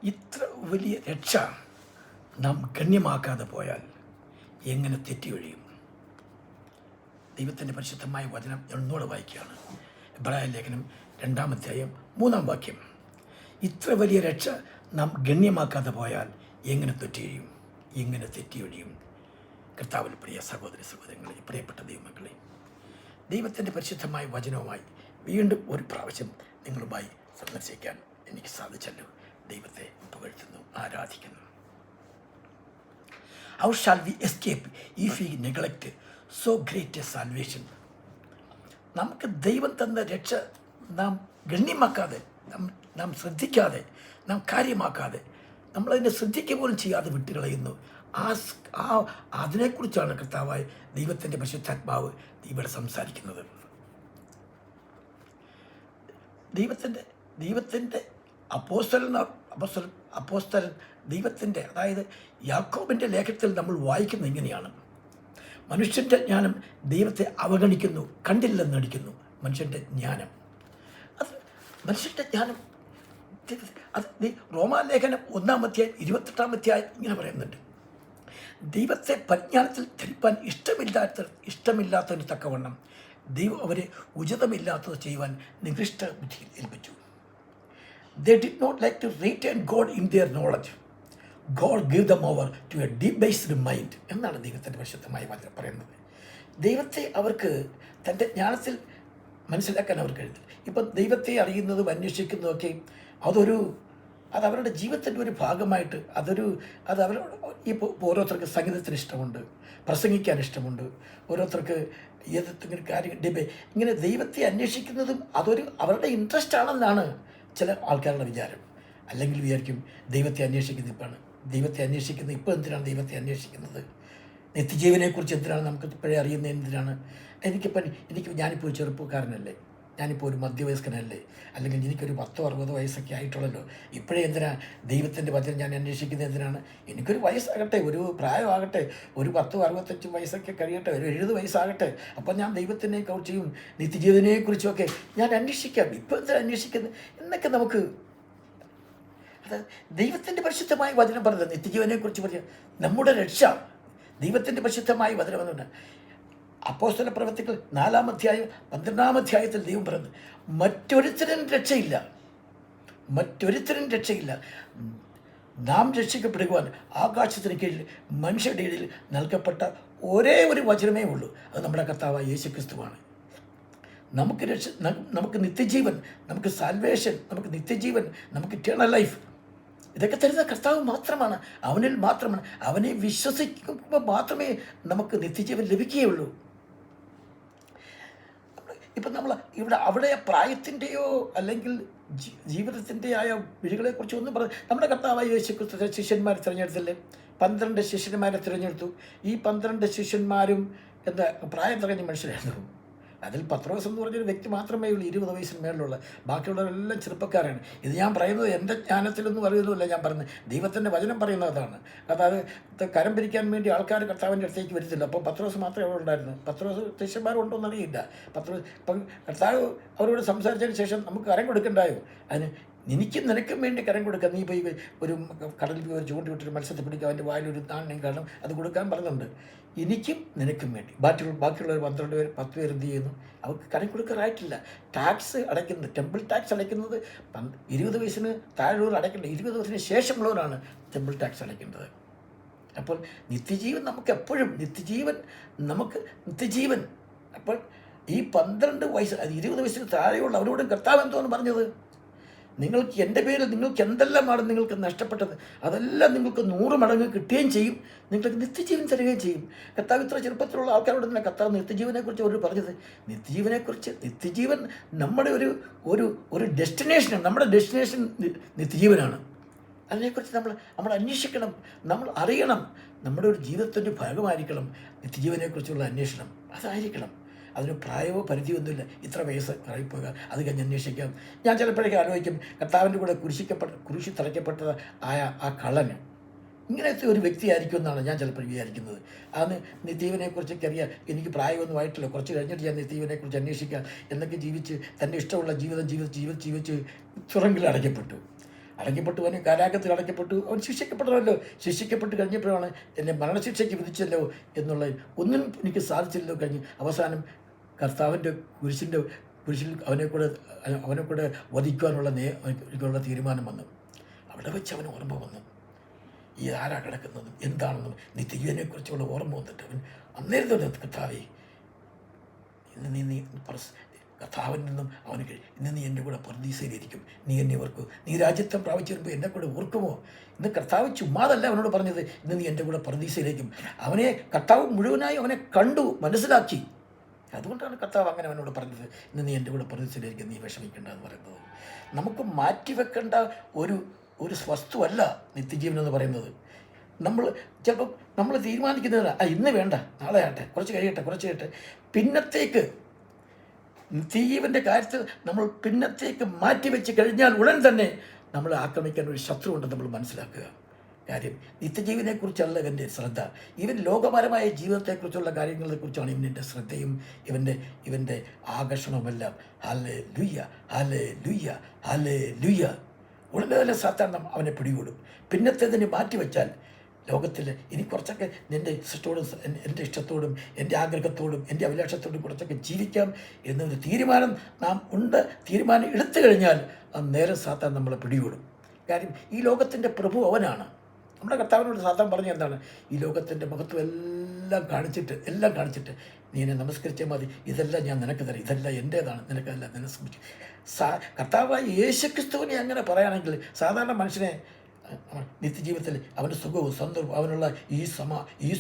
ഇത്ര വലിയ രക്ഷ നാം ഗണ്യമാക്കാതെ പോയാൽ എങ്ങനെ തെറ്റിയൊഴിയും? ദൈവത്തിൻ്റെ പരിശുദ്ധമായ വചനം എന്നോട് വായിക്കുകയാണ്. എബ്രായ ലേഖനം 2-ാം അധ്യായം 3-ാം വാക്യം. ഇത്ര വലിയ രക്ഷ നാം ഗണ്യമാക്കാതെ പോയാൽ എങ്ങനെ തെറ്റിയൊഴിയും? കർത്താവിൽ പ്രിയ സഹോദരി സഹോദരങ്ങളെ, പ്രിയപ്പെട്ട ദൈവമക്കളെ, ദൈവത്തിൻ്റെ പരിശുദ്ധമായ വചനവുമായി വീണ്ടും ഒരു പ്രാവശ്യം നിങ്ങളുമായി സന്ദർശിക്കാൻ എനിക്ക് സാധിച്ചല്ലോ. ദൈവത്തെ പുകഴ്ത്തുന്നു, ആരാധിക്കുന്നു. How shall we escape if we neglect so great a salvation? നമുക്ക് ദൈവം തന്ന രക്ഷ നാം ഗണ്യമാക്കാതെ, നാം ശ്രദ്ധിക്കാതെ, നാം കാര്യമാക്കാതെ, നമ്മളതിനെ ശ്രദ്ധിക്കുക പോലും ചെയ്യാതെ വിട്ടുകളയുന്നു. അതിനെക്കുറിച്ചാണ് കർത്താവായ ദൈവത്തിൻ്റെ പരിശുദ്ധാത്മാവ് ഇവിടെ സംസാരിക്കുന്നത്. ദൈവത്തിൻ്റെ അപ്പോസ്തലൻ ദൈവത്തിൻ്റെ, അതായത് യാക്കോബിൻ്റെ ലേഖനത്തിൽ നമ്മൾ വായിക്കുന്ന ഇങ്ങനെയാണ്: മനുഷ്യൻ്റെ ജ്ഞാനം ദൈവത്തെ അവഗണിക്കുന്നു, കണ്ടില്ലെന്ന് നടിക്കുന്നു. മനുഷ്യൻ്റെ ജ്ഞാനം, അത് മനുഷ്യൻ്റെ ജ്ഞാനം അത് റോമാലേഖനം 1-ാം അധ്യായം 28-ാം അധ്യായം ഇങ്ങനെ പറയുന്നുണ്ട്: ദൈവത്തെ പരിജ്ഞാനത്തിൽ ധരിപ്പാൻ ഇഷ്ടമില്ലാത്തതിന് തക്കവണ്ണം ദൈവം അവരെ ഉചിതമില്ലാത്തത് ചെയ്യുവാൻ നികൃഷ്ട ബുദ്ധിയിൽ ഏൽപ്പിച്ചു. They did not like to retain God in their knowledge. God gave them over to a debased mind എന്നാണ് ദൈവത്തിൻ്റെ പരിശുദ്ധമായ വചനം പറയുന്നത്. ദൈവത്തെ അവർക്ക് തൻ്റെ ജ്ഞാനത്തിൽ മനസ്സിലാക്കാൻ അവർക്ക് കഴിയും. ഇപ്പം ദൈവത്തെ അറിയുന്നതും അന്വേഷിക്കുന്നതൊക്കെ അത് അവരുടെ ജീവിതത്തിൻ്റെ ഒരു ഭാഗമായിട്ട് അത് ഇപ്പോൾ ഓരോരുത്തർക്ക് സംഗീതത്തിന് ഇഷ്ടമുണ്ട്, പ്രസംഗിക്കാൻ ഇഷ്ടമുണ്ട്, ഓരോരുത്തർക്ക് ഏതെങ്കിലും കാര്യം ഇങ്ങനെ ദൈവത്തെ അന്വേഷിക്കുന്നതും അവരുടെ ഇൻട്രസ്റ്റ് ആണെന്നാണ് ചില ആൾക്കാരുടെ വിചാരം. അല്ലെങ്കിൽ വിചാരിക്കും ദൈവത്തെ അന്വേഷിക്കുന്നത് ഇപ്പോൾ എന്തിനാണ് ദൈവത്തെ അന്വേഷിക്കുന്നത്? നിത്യജീവനെക്കുറിച്ച് എന്തിനാണ് നമുക്ക് ഇപ്പോഴേ അറിയുന്നത്? എന്തിനാണ്? ഞാനിപ്പോൾ ചെറുപ്പക്കാരനല്ലേ, ഞാനിപ്പോൾ ഒരു മധ്യവയസ്കനല്ലേ, അല്ലെങ്കിൽ എനിക്കൊരു 10-60 വയസ്സൊക്കെ ആയിട്ടുള്ളല്ലോ, ഇപ്പോഴേ എന്തിനാ ദൈവത്തിൻ്റെ വചനം ഞാൻ അന്വേഷിക്കുന്നത്? എന്തിനാണ്? എനിക്കൊരു വയസ്സാകട്ടെ, ഒരു പ്രായമാകട്ടെ, ഒരു 10-65 വയസ്സൊക്കെ കഴിയട്ടെ, ഒരു 70 വയസ്സാകട്ടെ, അപ്പോൾ ഞാൻ ദൈവത്തിനെ കുറിച്ചും നിത്യജീവനെക്കുറിച്ചുമൊക്കെ ഞാൻ അന്വേഷിക്കാം. ഇപ്പോൾ എന്തിനാ അന്വേഷിക്കുന്നത് എന്നൊക്കെ നമുക്ക്, അത് ദൈവത്തിൻ്റെ പരിശുദ്ധമായ വചനം പറഞ്ഞത് നിത്യജീവനെക്കുറിച്ച് പറഞ്ഞ നമ്മുടെ രക്ഷ ദൈവത്തിൻ്റെ പരിശുദ്ധമായ വചനം എന്നുണ്ട്. അപ്പോസ്തല പ്രവൃത്തികൾ 4-ാം അധ്യായം 12-ാം അധ്യായത്തിൽ ദൈവം പറയുന്നത് മറ്റൊരുത്തരും രക്ഷയില്ല. നാം രക്ഷിക്കപ്പെടുവാൻ ആകാശത്തിന് കീഴിൽ മനുഷ്യരുടെ ഇടയിൽ നൽകപ്പെട്ട ഒരേ ഒരു വചനമേ ഉള്ളൂ. അത് നമ്മുടെ കർത്താവായ യേശുക്രിസ്തുവാണ്. നമുക്ക് നിത്യജീവൻ, നമുക്ക് സാൽവേഷൻ, നമുക്ക് നിത്യജീവൻ, നമുക്ക് ഇറ്റേണൽ ലൈഫ്, ഇതൊക്കെ തരുന്ന കർത്താവ് മാത്രമാണ്. അവനിൽ മാത്രമാണ്, അവനെ വിശ്വസിക്കുമ്പോൾ മാത്രമേ നമുക്ക് നിത്യജീവൻ ലഭിക്കുകയുള്ളൂ. ഇപ്പം നമ്മൾ അവിടെ പ്രായത്തിൻ്റെയോ അല്ലെങ്കിൽ ജീവിതത്തിൻ്റെ ആയ വിഴികളെക്കുറിച്ച് ഒന്നും നമ്മുടെ കർത്താവായ യേശുക്രിസ്തു ശിഷ്യന്മാരെ തിരഞ്ഞെടുത്തില്ലേ? 12 ശിഷ്യന്മാരെ തിരഞ്ഞെടുത്തു. ഈ 12 ശിഷ്യന്മാരും പ്രായം തികഞ്ഞ മനുഷ്യരായിരുന്നു. അതിൽ പത്രോസ് എന്ന് പറഞ്ഞൊരു വ്യക്തി മാത്രമേ ഉള്ളൂ 20 വയസ്സിന് മേളിലുള്ള. ബാക്കിയുള്ളവരെല്ലാം ചെറുപ്പക്കാരാണ്. ഇത് ഞാൻ പറയുന്നത് എൻ്റെ ജ്ഞാനത്തിലൊന്നും പറയുന്നതല്ല, ഞാൻ പറയുന്നത് ദൈവത്തിൻ്റെ വചനം പറയുന്നതാണ്. അതായത് കരം പിരിക്കാൻ വേണ്ടി ആൾക്കാർ കർത്താവിൻ്റെ അടുത്തേക്ക് വരുത്തില്ല. അപ്പോൾ പത്രോസ് മാത്രമേ അവിടെ ഉണ്ടായിരുന്നു. പത്രോസ് ശിഷ്യന്മാരുണ്ടോയെന്ന് അറിയില്ല. ഇപ്പം കർത്താവ് അവരോട് സംസാരിച്ചതിന് ശേഷം നമുക്ക് കരം കൊടുക്കണ്ടായോ? അതിന് നിനക്കും വേണ്ടി കരം കൊടുക്കുക. നീ പോയി ഒരു കടലിൽ പോയി ഒരു ചൂണ്ടി വിട്ടൊരു മത്സ്യത്തെ പിടിക്കുക, അവൻ്റെ വായിലൊരു നാണ്യം കാണും, അത് കൊടുക്കാൻ പറഞ്ഞിട്ടുണ്ട്. എനിക്കും നിനക്കും വേണ്ടി. ബാക്കിയുള്ളവർ 12 പേര് 10 പേര് എന്ത് ചെയ്യുന്നു? അവർക്ക് കരം കൊടുക്കാറായിട്ടില്ല. ടാക്സ് അടയ്ക്കുന്നത്, ടെമ്പിൾ ടാക്സ് അടയ്ക്കുന്നത് 20 വയസ്സിന് താഴെയുള്ളവർ അടയ്ക്കേണ്ടത്, 20 വയസ്സിന് ശേഷമുള്ളവരാണ് ടെമ്പിൾ ടാക്സ് അടയ്ക്കേണ്ടത്. അപ്പോൾ നിത്യജീവൻ നമുക്ക് എപ്പോഴും നിത്യജീവൻ. അപ്പോൾ ഈ 12 വയസ്സ് 20 വയസ്സിന് താഴെയുള്ള അവരോടും കർത്താവ് എന്തോന്ന് പറഞ്ഞത്? നിങ്ങൾക്ക് എൻ്റെ പേരിൽ നിങ്ങൾക്ക് എന്തെല്ലാമാണ് നിങ്ങൾക്ക് നഷ്ടപ്പെട്ടത്, അതെല്ലാം നിങ്ങൾക്ക് 100 മടങ്ങ് കിട്ടുകയും ചെയ്യും, നിങ്ങൾക്ക് നിത്യജീവൻ തരികയും ചെയ്യും. കർത്താവ് ഇത്ര ചെറുപ്പത്തിലുള്ള ആൾക്കാരോട് തന്നെ കർത്താവ് നിത്യജീവനെക്കുറിച്ച് അവർ പറഞ്ഞത്. നിത്യജീവൻ നമ്മുടെ ഒരു ഡെസ്റ്റിനേഷനാണ്. നമ്മുടെ ഡെസ്റ്റിനേഷൻ നിത്യജീവനാണ്. അതിനെക്കുറിച്ച് നമ്മൾ അന്വേഷിക്കണം, നമ്മൾ അറിയണം. നമ്മുടെ ഒരു ജീവിതത്തിൻ്റെ ഭാഗമായിരിക്കണം നിത്യജീവനെക്കുറിച്ചുള്ള അന്വേഷണം. അതായിരിക്കണം. അതിന് പ്രായമോ പരിധിയൊന്നുമില്ല. ഇത്ര വയസ്സ് പറയിപ്പോക, അത് കഴിഞ്ഞ് അന്വേഷിക്കാം. ഞാൻ ചിലപ്പോഴേക്കും ആലോചിക്കും, കർത്താവിൻ്റെ കൂടെ കുരിശി തറയ്ക്കപ്പെട്ടത് ആ കള്ളന് ഇങ്ങനത്തെ ഒരു വ്യക്തിയായിരിക്കും എന്നാണ് ഞാൻ ചിലപ്പോൾ വിചാരിക്കുന്നത്. അന്ന് നിത്യജീവനെക്കുറിച്ചൊക്കെ അറിയാം. എനിക്ക് പ്രായമൊന്നും ആയിട്ടില്ല, കുറച്ച് കഴിഞ്ഞിട്ട് ഞാൻ നിത്യജീവനെക്കുറിച്ച് അന്വേഷിക്കാം എന്നൊക്കെ ജീവിച്ച് തൻ്റെ ഇഷ്ടമുള്ള ജീവിതം ജീവിച്ച് തുറങ്കിൽ അടയ്ക്കപ്പെട്ടു. അടയ്ക്കപ്പെട്ടു, അവന് കാരാഗ്രഹത്തിൽ അടയ്ക്കപ്പെട്ടു, അവൻ ശിക്ഷിക്കപ്പെടണമല്ലോ. ശിക്ഷിക്കപ്പെട്ട് കഴിഞ്ഞപ്പോഴാണ് എന്നെ മരണശിക്ഷയ്ക്ക് വിധിച്ചല്ലോ എന്നുള്ള ഒന്നും എനിക്ക് സാധിച്ചില്ലല്ലോ. കഴിഞ്ഞ് അവസാനം കർത്താവിൻ്റെ കുരിശിൽ അവനെ കൂടെ വധിക്കുവാനുള്ള തീരുമാനം വന്നു. അവിടെ വെച്ച് അവന് ഓർമ്മ വന്നു, ഈ ആരാ കിടക്കുന്നതും എന്താണെന്നും നിത്യജീവനെക്കുറിച്ചുള്ള ഓർമ്മ വന്നിട്ട് അവൻ അന്നേരം തന്നെ കർത്താവേ, ഇന്ന് നീ കർത്താവിൽ നിന്നും അവന് ഇന്ന് നീ എൻ്റെ കൂടെ പർദീസയിലിരിക്കും, നീ എന്നെ ഓർക്കൂ, നീ രാജ്യത്വം പ്രാപിച്ചു വരുമ്പോൾ എന്നെ കൂടെ ഓർക്കുമോ? ഇന്ന് കർത്താവ് ചുമ്മാതല്ല അവനോട് പറഞ്ഞത്, ഇന്ന് നീ എൻ്റെ കൂടെ പർദീസയിലേക്കും. അവനെ കർത്താവ് മുഴുവനായി അവനെ കണ്ടു, മനസ്സിലാക്കി. അതുകൊണ്ടാണ് കർത്താവ് അങ്ങനെ അവനോട് പറഞ്ഞത്, ഇന്ന് നീ എൻ്റെ കൂടെ പർദീസയിലേക്കും, നീ വിഷമിക്കേണ്ട എന്ന് പറയുന്നത്. നമുക്ക് മാറ്റിവെക്കേണ്ട ഒരു വസ്തുവല്ല നിത്യജീവൻ എന്ന് പറയുന്നത്. ചിലപ്പോൾ നമ്മൾ തീരുമാനിക്കുന്നത് ഇന്ന് വേണ്ട, നാളെ ആട്ടെ, കുറച്ച് കഴിയട്ടെ, പിന്നത്തേക്ക് നിത്യജീവൻ്റെ കാര്യത്തിൽ നമ്മൾ പിന്നത്തേക്ക് മാറ്റിവെച്ച് കഴിഞ്ഞാൽ ഉടൻ തന്നെ നമ്മളെ ആക്രമിക്കാൻ ഒരു ശത്രു ഉണ്ടെന്ന് നമ്മൾ മനസ്സിലാക്കുക. കാര്യം നിത്യജീവനെക്കുറിച്ചല്ല ഇവൻ്റെ ശ്രദ്ധ, ഇവൻ ലോകപരമായ ജീവിതത്തെക്കുറിച്ചുള്ള കാര്യങ്ങളെക്കുറിച്ചാണ് ഇവൻ്റെ ശ്രദ്ധയും ഇവൻ്റെ ആകർഷണവുമെല്ലാം. Hallelujah, hallelujah, hallelujah. ഉടനെ തന്നെ സാത്താൻ അവനെ പിടികൂടും. പിന്നത്തേതിനെ മാറ്റിവെച്ചാൽ ലോകത്തിൽ ഇനി കുറച്ചൊക്കെ എൻ്റെ എൻ്റെ ഇഷ്ടത്തോടും എൻ്റെ ആഗ്രഹത്തോടും എൻ്റെ അഭിലാഷത്തോടും കുറച്ചൊക്കെ ജീവിക്കാം എന്നൊരു തീരുമാനം തീരുമാനം എടുത്തു കഴിഞ്ഞാൽ നേരെ സാത്താൻ നമ്മളെ പിടികൂടും. കാര്യം ഈ ലോകത്തിൻ്റെ പ്രഭു അവനാണ്. നമ്മുടെ കർത്താവിനോട് സാത്താൻ പറഞ്ഞ എന്താണ്? ഈ ലോകത്തിൻ്റെ മഹത്വം എല്ലാം കാണിച്ചിട്ട് നീ എന്നെ നമസ്കരിച്ചാൽ മതി, ഇതെല്ലാം ഞാൻ നിനക്ക് തരാം, ഇതെല്ലാം എൻ്റേതാണ്, നിനക്കല്ല നമസ്കരിച്ചു. കർത്താവായ യേശുക്രിസ്തുവിനെ അങ്ങനെ പറയുകയാണെങ്കിൽ സാധാരണ മനുഷ്യനെ നിത്യജീവിതത്തിൽ അവൻ്റെ സുഖവും സന്തോഷവും അവനുള്ള ഈ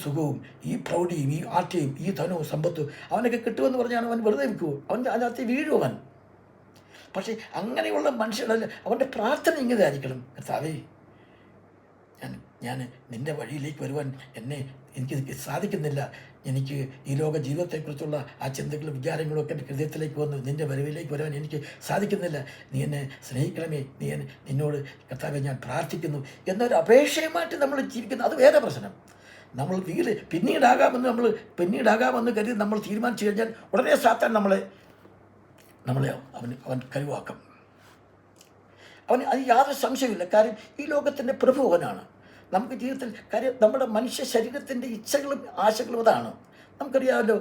സുഖവും ഈ പ്രൗഢിയും ഈ ആർട്ടിയും ഈ ധനവും സമ്പത്തും അവനൊക്കെ കിട്ടുമെന്ന് പറഞ്ഞാണ് അവൻ വെറുതെ വിൽക്കുമോ? അതിനകത്ത് വീഴുവൻ. പക്ഷേ അങ്ങനെയുള്ള മനുഷ്യരല്ല, അവൻ്റെ പ്രാർത്ഥന ഇങ്ങനെ ആയിരിക്കണം, കർത്താവേ ഞാൻ നിൻ്റെ വഴിയിലേക്ക് വരുവാൻ എനിക്ക് സാധിക്കുന്നില്ല, എനിക്ക് ഈ ലോക ജീവിതത്തെക്കുറിച്ചുള്ള ആ ചിന്തകളും വിചാരങ്ങളും ഒക്കെ എൻ്റെ ഹൃദയത്തിലേക്ക് വന്നു നിൻ്റെ വരവിലേക്ക് വരാൻ എനിക്ക് സാധിക്കുന്നില്ല, നീ എന്നെ സ്നേഹിക്കണമേ, നിന്നോട് കർത്താവേ ഞാൻ പ്രാർത്ഥിക്കുന്നു എന്നൊരു അപേക്ഷയുമായിട്ട് നമ്മൾ ജീവിക്കുന്നു. അത് വേറെ പ്രശ്നം. നമ്മൾ പിന്നീടാകാമെന്ന് കരുതി നമ്മൾ തീരുമാനിച്ചു കഴിഞ്ഞാൽ ഉടനെ സാത്താൻ നമ്മളെ അവൻ കരുവാക്കും. അത് യാതൊരു സംശയമില്ല. കാര്യം ഈ ലോകത്തിൻ്റെ പ്രഭു അവനാണ്. നമുക്ക് ജീവിതത്തിൽ കാര്യം നമ്മുടെ മനുഷ്യ ശരീരത്തിൻ്റെ ഇച്ഛകളും ആശകളും അതാണ്. നമുക്കറിയാമല്ലോ,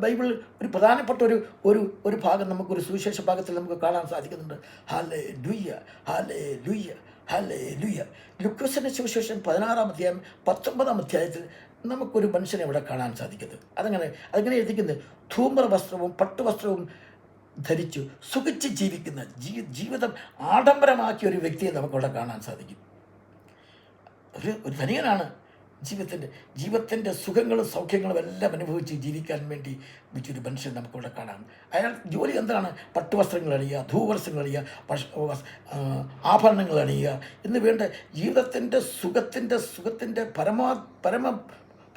ബൈബിൾ ഒരു പ്രധാനപ്പെട്ട ഒരു ഭാഗം നമുക്കൊരു സുവിശേഷ ഭാഗത്തിൽ നമുക്ക് കാണാൻ സാധിക്കുന്നുണ്ട്. Hallelujah, hallelujah, hallelujah. ലൂക്കോസിൻ്റെ സുവിശേഷം 16-ാം അധ്യായം 19-ാം അധ്യായത്തിൽ നമുക്കൊരു മനുഷ്യനെ ഇവിടെ കാണാൻ സാധിക്കുന്നത്. അതങ്ങനെ എഴുതിക്കുന്നത്, ധൂമ്രവസ്ത്രവും പട്ടുവസ്ത്രവും ധരിച്ചു സുഖിച്ച് ജീവിക്കുന്ന ജീവിതം ആഡംബരമാക്കിയ ഒരു വ്യക്തിയെ നമുക്കിവിടെ കാണാൻ സാധിക്കും. ഒരു ധനികനാണ്. ജീവിതത്തിൻ്റെ സുഖങ്ങളും സൗഖ്യങ്ങളും എല്ലാം അനുഭവിച്ച് ജീവിക്കാൻ വേണ്ടി വെച്ചൊരു മനുഷ്യൻ നമുക്കിവിടെ കാണാം. അയാൾ ജോലി എന്താണ്? പട്ടുവസ്ത്രങ്ങൾ അണിയുക, ധൂവസ്ത്രങ്ങൾ അണിയുക, ആഭരണങ്ങൾ അണിയുക എന്ന് വേണ്ട ജീവിതത്തിൻ്റെ സുഖത്തിൻ്റെ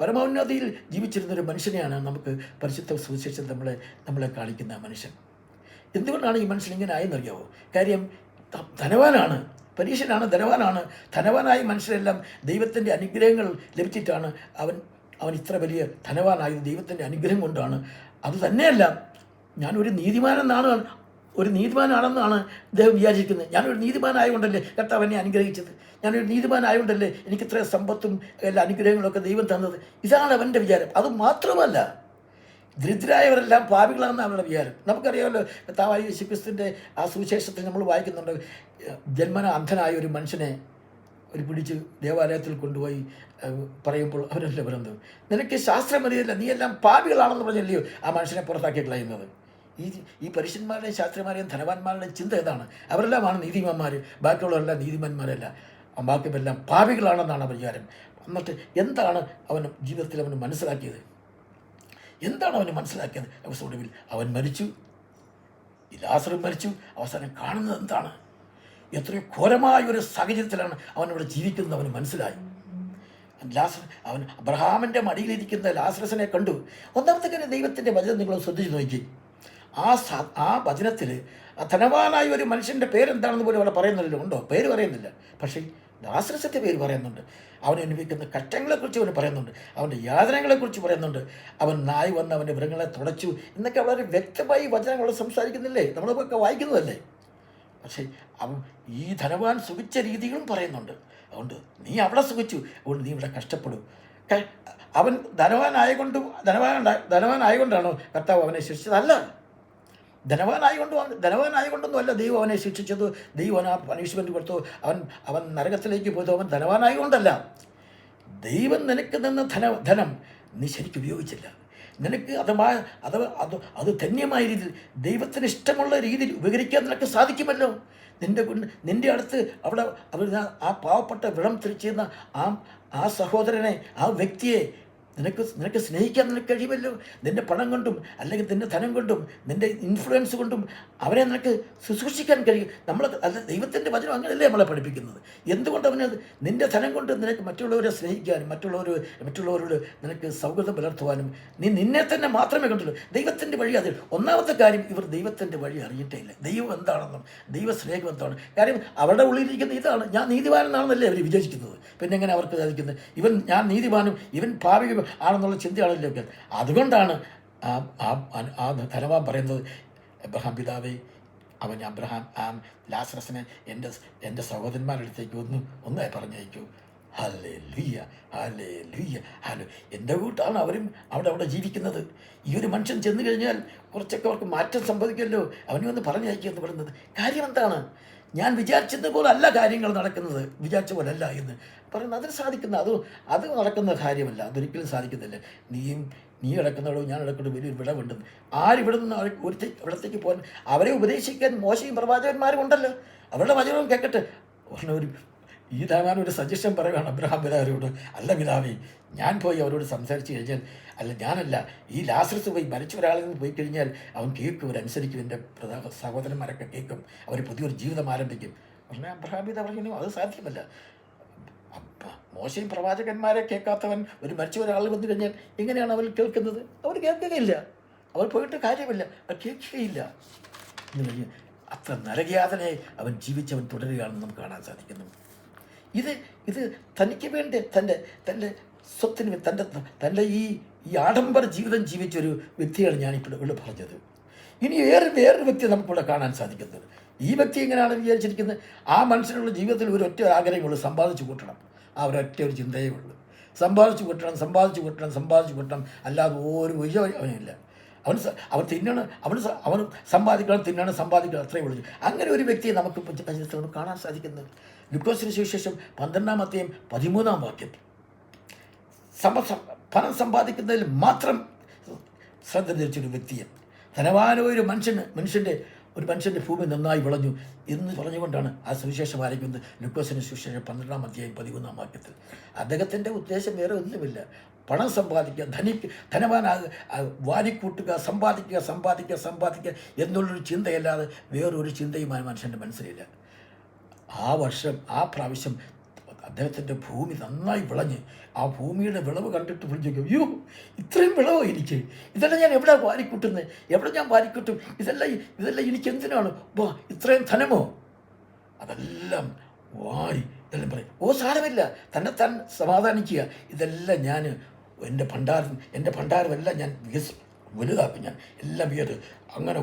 പരമോന്നതിയിൽ ജീവിച്ചിരുന്നൊരു മനുഷ്യനെയാണ് നമുക്ക് പരിശുദ്ധ സുവിശേഷം നമ്മളെ കാണിക്കുന്ന മനുഷ്യൻ. എന്തുകൊണ്ടാണ് ഈ മനുഷ്യൻ ഇങ്ങനെ ആയെന്നറിയാവോ? കാര്യം ധനവാനാണ്, പരീക്ഷനാണ്, ധനവാനായ മനുഷ്യരെല്ലാം ദൈവത്തിൻ്റെ അനുഗ്രഹങ്ങൾ ലഭിച്ചിട്ടാണ് അവൻ ഇത്ര വലിയ ധനവാനായത് ദൈവത്തിൻ്റെ അനുഗ്രഹം കൊണ്ടാണ്. അതുതന്നെയല്ല, ഞാനൊരു നീതിമാനാണെന്നാണ് അദ്ദേഹം വിചാരിക്കുന്നത്. ഞാനൊരു നീതിമാനായതുകൊണ്ടല്ലേ കർത്താവ് എന്നെ അനുഗ്രഹിച്ചത്, ഞാനൊരു നീതിമാനായതുകൊണ്ടല്ലേ എനിക്ക് ഇത്ര സമ്പത്തും എല്ലാ അനുഗ്രഹങ്ങളൊക്കെ ദൈവം തന്നത്. ഇതാണ് അവൻ്റെ വിചാരം. അതുമാത്രമല്ല, ദരിദ്രരായവരെല്ലാം പാപികളാണെന്ന് അവരുടെ വിചാരം. നമുക്കറിയാമല്ലോ, കർത്താവായ യേശുക്രിസ്തുവിൻ്റെ ആ സുവിശേഷത്തിൽ നമ്മൾ വായിക്കുന്നുണ്ട്, ജന്മന അന്ധനായ ഒരു മനുഷ്യനെ പിടിച്ച് ദേവാലയത്തിൽ കൊണ്ടുപോയി പറയുമ്പോൾ അവരല്ലേ പറയുന്നത്, നിനക്ക് ശാസ്ത്രമറിയില്ല, നീ എല്ലാം പാപികളാണെന്ന് പറഞ്ഞല്ലയോ ആ മനുഷ്യനെ പുറത്താക്കി കളയുന്നത്. ഈ പരീക്ഷന്മാരുടെയും ശാസ്ത്രിമാരുടെയും ധനവാന്മാരുടെയും ചിന്ത ഏതാണ്? അവരെല്ലാമാണ് നീതിമാന്മാർ, ബാക്കിയുള്ളവരെല്ലാം നീതിമാന്മാരല്ല, ബാക്കിയെല്ലാം പാപികളാണെന്നാണ് അവർ വിചാരം. എന്നിട്ട് എന്താണ് ജീവിതത്തിൽ അവന് മനസ്സിലാക്കിയത്? ഒടുവിൽ അവൻ മരിച്ചു, ലാസറും മരിച്ചു. അവസാനം കാണുന്നത് എന്താണ്? എത്രയോ ഘോരമായൊരു സാഹചര്യത്തിലാണ് അവനവിടെ ജീവിക്കുന്നത് അവന് മനസ്സിലായി. അവൻ അബ്രഹാമിൻ്റെ മടിയിലിരിക്കുന്ന ലാസറസിനെ കണ്ടു. ഒന്നാമത്തെ കാര്യം, ദൈവത്തിൻ്റെ വചനം നിങ്ങൾ ശ്രദ്ധിച്ച് നോക്കി. ആ വചനത്തിൽ ധനവാനായ ഒരു മനുഷ്യൻ്റെ പേരെന്താണെന്ന് പോലും അവിടെ പറയുന്നില്ലല്ലോ. ഉണ്ടോ? പേര് പറയുന്നില്ല. പക്ഷേ ലാസറസിൻ്റെ പേര് പറയുന്നുണ്ട്. അവൻ അനുഭവിക്കുന്ന കഷ്ടങ്ങളെക്കുറിച്ച് അവന് പറയുന്നുണ്ട്, അവൻ്റെ യാതനകളെക്കുറിച്ച് പറയുന്നുണ്ട്. അവൻ നായി വന്ന് അവൻ്റെ മൃഗങ്ങളെ തുടച്ചു എന്നൊക്കെ വളരെ വ്യക്തമായി വചനങ്ങൾ സംസാരിക്കുന്നില്ലേ? നമ്മളൊക്കെ വായിക്കുന്നതല്ലേ? പക്ഷേ അവൻ ഈ ധനവാൻ സുഖിച്ച രീതികളും പറയുന്നുണ്ട്. അതുകൊണ്ട് നീ അവിടെ സുഖിച്ചു, അതുകൊണ്ട് നീ ഇവിടെ കഷ്ടപ്പെടും. അവൻ ധനവാനായകൊണ്ടാണോ കർത്താവ് അവനെ ശിക്ഷിച്ചത്? അല്ല. ധനവാനായകൊണ്ടൊന്നും അല്ല ദൈവം അവനെ ശിക്ഷിച്ചത്. ദൈവം അവൻ ആ പണിഷ്മെൻറ്റ് കൊടുത്തു. അവൻ നരകത്തിലേക്ക് പോയത് അവൻ ധനവാനായകൊണ്ടല്ല. ദൈവം നിനക്ക് തന്ന ധനം നീ ശരിക്കും ഉപയോഗിച്ചില്ല. നിനക്ക് അത് ധന്യമായ രീതിയിൽ ദൈവത്തിന് ഇഷ്ടമുള്ള രീതിയിൽ ഉപകരിക്കാൻ നിനക്ക് സാധിക്കുമല്ലോ. നിൻ്റെ അടുത്ത് അവിടെ ആ പാവപ്പെട്ട വിളം തിരിച്ചിരുന്ന ആ സഹോദരനെ, ആ വ്യക്തിയെ നിനക്ക് സ്നേഹിക്കാൻ നിനക്ക് കഴിയുമല്ലോ. നിൻ്റെ പണം കൊണ്ടും അല്ലെങ്കിൽ നിൻ്റെ ധനം കൊണ്ടും നിൻ്റെ ഇൻഫ്ലുവൻസ് കൊണ്ടും അവരെ നിനക്ക് ശുശ്രൂഷിക്കാൻ കഴിയും. അല്ല, ദൈവത്തിൻ്റെ വചനം അങ്ങനെയല്ലേ നമ്മളെ പഠിപ്പിക്കുന്നത്. എന്തുകൊണ്ട് അവനത് നിൻ്റെ ധനം കൊണ്ട് നിനക്ക് മറ്റുള്ളവരെ സ്നേഹിക്കാനും മറ്റുള്ളവരോട് നിനക്ക് സൗഹൃദം പുലർത്തുവാനും നിന്നെ തന്നെ മാത്രമേ കണ്ടുള്ളൂ. ദൈവത്തിൻ്റെ വഴി അതിൽ ഒന്നാമത്തെ കാര്യം, ഇവർ ദൈവത്തിൻ്റെ വഴി അറിയിട്ടേ ഇല്ല. ദൈവം എന്താണെന്നും ദൈവസ്നേഹം എന്താണ്. കാര്യം അവരുടെ ഉള്ളിലിരിക്കുന്ന ഇതാണ്, ഞാൻ നീതിമാനെന്നാണെന്നല്ലേ അവർ വിചാരിക്കുന്നത്. പിന്നെ എങ്ങനെ അവർക്ക് സാധിക്കുന്നത്? ഞാൻ നീതിമാനും ഇവൻ പാപിയും ആണെന്നുള്ള ചിന്തയാണല്ലോ. അതുകൊണ്ടാണ് ആ ധനവാൻ പറയുന്നത്, എബ്രഹാം പിതാവേ, ലാസറസിനെ എൻ്റെ സഹോദരന്മാരുടെ അടുത്തേക്ക് ഒന്നായി പറഞ്ഞയക്കൂ. Hallelujah, hallelujah, hallelujah. എൻ്റെ കൂട്ടാണ് അവരും അവിടെ ജീവിക്കുന്നത്. ഈ ഒരു മനുഷ്യൻ ചെന്ന് കഴിഞ്ഞാൽ കുറച്ചൊക്കെ അവർക്ക് മാറ്റം സംഭവിക്കുമല്ലോ. അവനെ ഒന്ന് പറഞ്ഞയക്കുമെന്ന് പറയുന്നത് കാര്യം എന്താണ്? ഞാൻ വിചാരിച്ചത് പോലെ അല്ല കാര്യങ്ങൾ നടക്കുന്നത്, വിചാരിച്ച പോലെ അല്ല എന്ന് പറയുന്നത്. അതിന് സാധിക്കുന്ന അത് നടക്കുന്ന കാര്യമല്ല, അതൊരിക്കലും സാധിക്കുന്നില്ല. നീ കിടക്കുന്നതോ ഞാൻ കിടക്കുന്നതോ വലിയൊരു വിടവുണ്ടെന്ന്. ആരിവിടെ നിന്ന് ഇവിടത്തേക്ക് പോകാൻ അവരെ ഉപദേശിക്കാൻ മോശയും പ്രവാചകന്മാരും ഉണ്ടല്ലോ. അവരുടെ വചനവും കേൾക്കട്ടെ. ഈ ധാമാൻ ഒരു സജഷൻ പറയുകയാണ് അബ്രഹാം പിതാവിനോട്, അല്ല പിതാവേ, ഞാൻ പോയി അവരോട് സംസാരിച്ച് കഴിഞ്ഞാൽ, ഞാനല്ല, ഈ ലാസറസ് പോയി മരിച്ച ഒരാളിൽ നിന്ന് പോയി കഴിഞ്ഞാൽ അവൻ കേൾക്കും, അവരനുസരിക്കും, എൻ്റെ സഹോദരന്മാരൊക്കെ കേൾക്കും, അവർ പുതിയൊരു ജീവിതം ആരംഭിക്കും. പറഞ്ഞാൽ അബ്രഹാം പിതാവ് പറഞ്ഞു അത് സാധ്യമല്ല. മോശയും പ്രവാചകന്മാരെ കേൾക്കാത്തവൻ ഒരു മരിച്ച ഒരാൾ വന്നു കഴിഞ്ഞാൽ എങ്ങനെയാണ് അവർ കേൾക്കുന്നത്? അവർ കേൾക്കുകയില്ല. അവർ പോയിട്ട് കാര്യമില്ല, അവർ കേൾക്കുകയില്ല എന്ന് കഴിഞ്ഞ് അത്ര നരകയാതനയെ അവൻ ജീവിച്ചവൻ തുടരുകയാണെന്ന് നമുക്ക് കാണാൻ സാധിക്കുന്നു. ഇത് തനിക്ക് വേണ്ടി തൻ്റെ സ്വത്തിന് തൻ്റെ ഈ ആഡംബര ജീവിതം ജീവിച്ചൊരു വ്യക്തിയാണ് ഞാനിവിടെ പറഞ്ഞത്. ഇനി വേറൊരു വ്യക്തി നമുക്കിവിടെ കാണാൻ സാധിക്കുന്നത്. ഈ വ്യക്തി എങ്ങനെയാണ് വിചാരിച്ചിരിക്കുന്നത്? ആ മനുഷ്യനുള്ള ജീവിതത്തിൽ ഒരൊറ്റ ആഗ്രഹമുള്ളൂ, സമ്പാദിച്ചു കൂട്ടണം. ആ ഒരൊറ്റ ഒരു ചിന്തയേ ഉള്ളൂ. സമ്പാദിച്ചു കൂട്ടണം. അല്ലാതെ ഒരു അവനില്ല. അവൻ തിന്നണം, അവൻ സമ്പാദിക്കണം, അത്രയേ ഉള്ളൂ. അങ്ങനെ ഒരു വ്യക്തിയെ നമുക്ക് കാണാൻ സാധിക്കുന്നത് ലൂക്കോസിന് സുവിശേഷം 12-ാം അധ്യായം 13-ാം വാക്യം. പണം സമ്പാദിക്കുന്നതിൽ മാത്രം ശ്രദ്ധ ധരിച്ചൊരു വ്യക്തിയെ, ധനവാനായ ഒരു മനുഷ്യൻ്റെ ഭൂമി നന്നായി വിളഞ്ഞു എന്ന് പറഞ്ഞുകൊണ്ടാണ് ആ സുവിശേഷം ആരംഭിക്കുന്നത്. ലൂക്കോസിന് സുവിശേഷം 12-ാം അധ്യായം 13-ാം വാക്യത്തിൽ. അദ്ദേഹത്തിൻ്റെ ഉദ്ദേശം വേറെ ഒന്നുമില്ല, പണം സമ്പാദിക്കുക, വാരിക്കൂട്ടുക, സമ്പാദിക്കുക എന്നുള്ളൊരു ചിന്തയല്ലാതെ വേറൊരു ചിന്തയും ആ മനുഷ്യൻ്റെ മനസ്സിലില്ല. ആ പ്രാവശ്യം അദ്ദേഹത്തിൻ്റെ ഭൂമി നന്നായി വിളഞ്ഞ് ആ ഭൂമിയുടെ വിളവ് കണ്ടിട്ട് വിളിച്ചു, അയ്യോ ഇത്രയും വിളവോ എനിക്ക്, ഇതെല്ലാം ഞാൻ എവിടെ വാരിക്കൂട്ടുന്നത്, എവിടെ ഞാൻ വാരിക്കൂട്ടും, ഇതെല്ലാം എനിക്ക് എന്തിനാണ്, ഇത്രയും ധനമോ? അതെല്ലാം ഇതെല്ലാം പറയും. സാരമില്ല, താൻ സമാധാനിക്കുക, ഇതെല്ലാം ഞാൻ എൻ്റെ ഭണ്ഡാരമെല്ലാം ഞാൻ വലുതാക്കും, ഞാൻ എല്ലാം അങ്ങനെ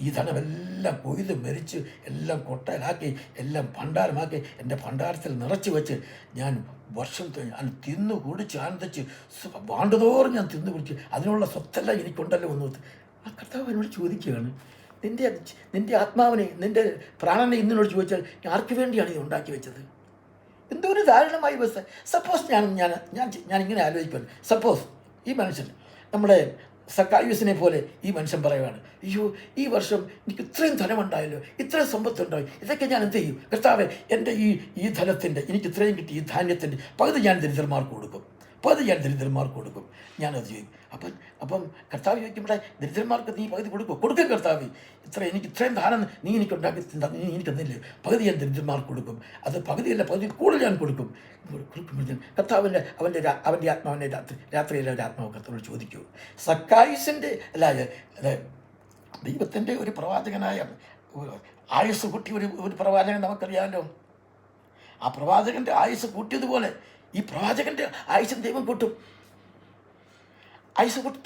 ഈ ധനമെല്ലാം കൊയ്ത് മരിച്ച് എല്ലാം കൊട്ടയിലാക്കി എല്ലാം ഭണ്ഡാരമാക്കി എൻ്റെ ഭണ്ഡാരത്തിൽ നിറച്ച് വെച്ച് ഞാൻ വർഷം തിന്നു കുടിച്ച് ആനന്ദിച്ച് വാണ്ടുതോറും ഞാൻ തിന്നു കുടിച്ച് അതിനുള്ള സ്വത്തെല്ലാം എനിക്കുണ്ടല്ലോ എന്ന് ആ കർത്താവ് എന്നോട് ചോദിക്കുകയാണ്, നിൻ്റെ ആത്മാവിനെ, നിൻ്റെ പ്രാണനെ ഇന്നിനോട് ചോദിച്ചാൽ ആർക്ക് വേണ്ടിയാണ് ഇത് ഉണ്ടാക്കി വെച്ചത്? എന്തോ ഒരു ദാരുണമായി ബസ്. സപ്പോസ് ഞാൻ ഇങ്ങനെ ആലോചിക്കുന്നു, സപ്പോസ് ഈ മനുഷ്യൻ നമ്മുടെ സക്കായൂസിനെ പോലെ ഈ മനുഷ്യൻ പറയുകയാണ്, അയ്യോ ഈ വർഷം എനിക്ക് ഇത്രയും ധനമുണ്ടായല്ലോ, ഇത്രയും സമ്പത്തുണ്ടായി, ഇതൊക്കെ ഞാൻ എന്ത് ചെയ്യും കർത്താവേ? എൻ്റെ ഈ ധനത്തിൻ്റെ, എനിക്ക് ഇത്രയും കിട്ടി ഈ ധാന്യത്തിൻ്റെ പകുതി ഞാൻ ദരിദ്രന്മാർക്ക് കൊടുക്കും, ഞാനത് ചെയ്യും. അപ്പം കർത്താവ് ചോദിക്കുമ്പോഴേ, ദരിദ്രന്മാർക്ക് നീ പകുതി കൊടുക്കും കർത്താവ്, എനിക്ക് ഇത്രയും ധാനം നീ എനിക്ക് തന്നില്ലേ, പകുതി ഞാൻ ദരിദ്രന്മാർക്ക് കൊടുക്കും, അത് പകുതിയല്ല പകുതി കൂടുതൽ ഞാൻ കൊടുക്കും. അവൻ്റെ ആത്മാവിനെ രാത്രിയിലെ ഒരു ആത്മാവ് കർത്താവിനോട് ചോദിക്കൂ. സക്കായുസിൻ്റെ ദൈവത്തിൻ്റെ ഒരു പ്രവാചകനായ ആയുസ് കൂട്ടിയ ഒരു പ്രവാചകൻ നമുക്കറിയാമല്ലോ. ആ പ്രവാചകൻ്റെ ആയുസ് കൂട്ടിയതുപോലെ ഈ പ്രവാചകൻ്റെ ആയുസ് ദൈവം കൂട്ടും.